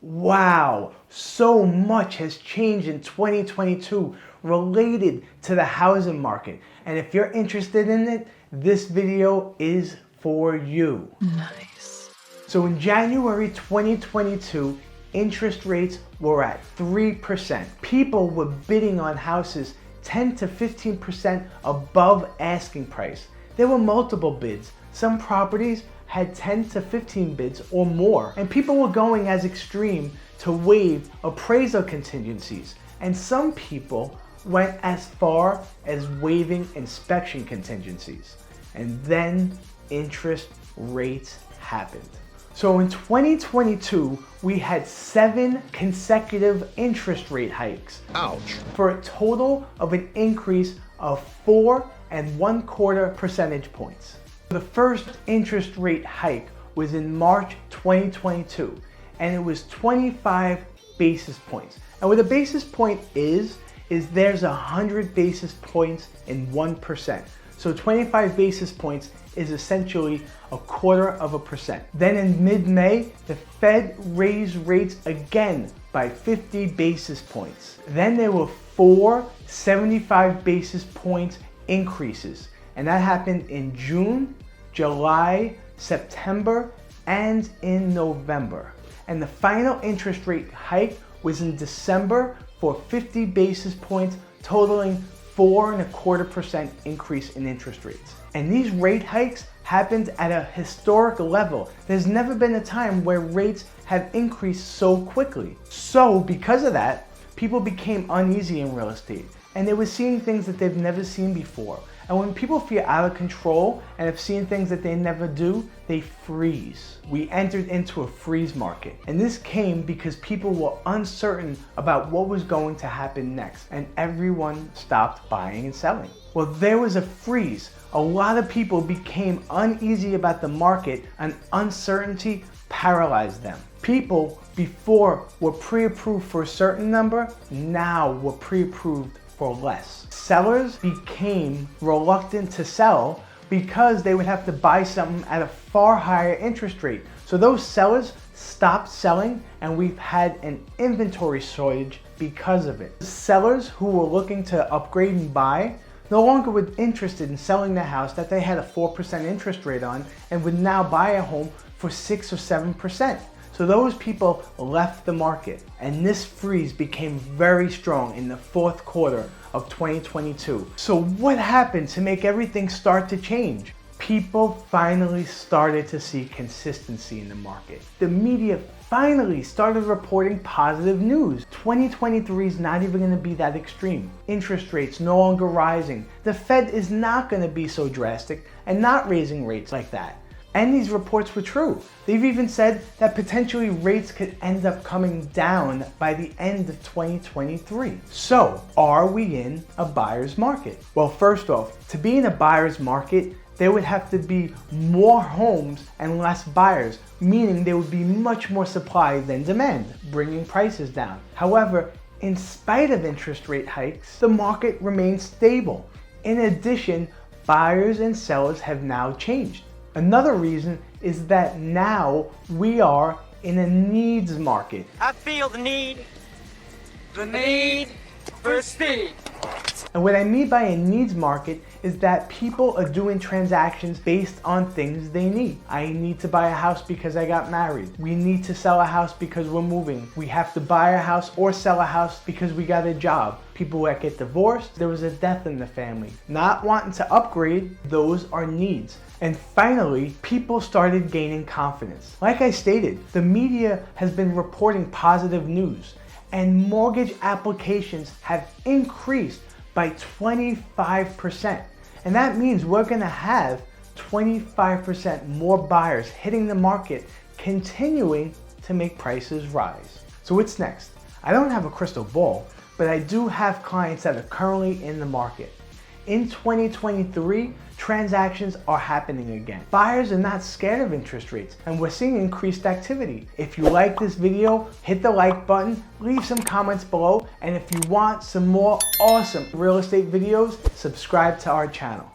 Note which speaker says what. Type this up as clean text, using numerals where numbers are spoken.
Speaker 1: Wow, so much has changed in 2022 related to the housing market. And if you're interested in it, this video is for you.
Speaker 2: Nice.
Speaker 1: So in January 2022, interest rates were at 3%. People were bidding on houses 10 to 15% above asking price. There were multiple bids. Some properties had 10 to 15 bids or more, and people were going as extreme to waive appraisal contingencies, and some people went as far as waiving inspection contingencies. And then interest rates happened. So in 2022, we had 7 consecutive interest rate hikes.
Speaker 3: Ouch.
Speaker 1: For a total of an increase of 4.25 percentage points. The first interest rate hike was in March 2022, and it was 25 basis points. And what a basis point is there's 100 basis points in 1%. So 25 basis points is essentially 0.25%. Then in mid-May, the Fed raised rates again by 50 basis points. Then there were 4 75 basis points increases. And that happened in June, July, September, and in November. And the final interest rate hike was in December for 50 basis points, totaling 4.25% increase in interest rates. And these rate hikes happened at a historic level. There's never been a time where rates have increased so quickly. So because of that, people became uneasy in real estate, and they were seeing things that they've never seen before. And when people feel out of control and have seen things that they never do, they freeze. We entered into a freeze market. And this came because people were uncertain about what was going to happen next, and everyone stopped buying and selling. Well, there was a freeze. A lot of people became uneasy about the market, and uncertainty paralyzed them. People before were pre-approved for a certain number, now were pre-approved for less. Sellers became reluctant to sell because they would have to buy something at a far higher interest rate. So those sellers stopped selling, and we've had an inventory shortage because of it. Sellers who were looking to upgrade and buy no longer were interested in selling their house that they had a 4% interest rate on and would now buy a home for 6 or 7%. So those people left the market, and this freeze became very strong in the fourth quarter of 2022. So what happened to make everything start to change? People finally started to see consistency in the market. The media finally started reporting positive news. 2023 is not even going to be that extreme. Interest rates no longer rising. The Fed is not going to be so drastic and not raising rates like that. And these reports were true. They've even said that potentially rates could end up coming down by the end of 2023. So, are we in a buyer's market? Well, first off, to be in a buyer's market, there would have to be more homes and less buyers, meaning there would be much more supply than demand, bringing prices down. However, in spite of interest rate hikes, the market remains stable. In addition, buyers and sellers have now changed. Another reason is that now we are in a needs market.
Speaker 4: I feel the need for speed.
Speaker 1: And what I mean by a needs market is that people are doing transactions based on things they need. I need to buy a house because I got married. We need to sell a house because we're moving. We have to buy a house or sell a house because we got a job. People that get divorced, there was a death in the family. Not wanting to upgrade, those are needs. And finally, people started gaining confidence. Like I stated, the media has been reporting positive news, and mortgage applications have increased by 25%. And that means we're gonna have 25% more buyers hitting the market, continuing to make prices rise. So what's next? I don't have a crystal ball, but I do have clients that are currently in the market. In 2023, transactions are happening again. Buyers are not scared of interest rates, and we're seeing increased activity. If you like this video, hit the like button, leave some comments below, and if you want some more awesome real estate videos, subscribe to our channel.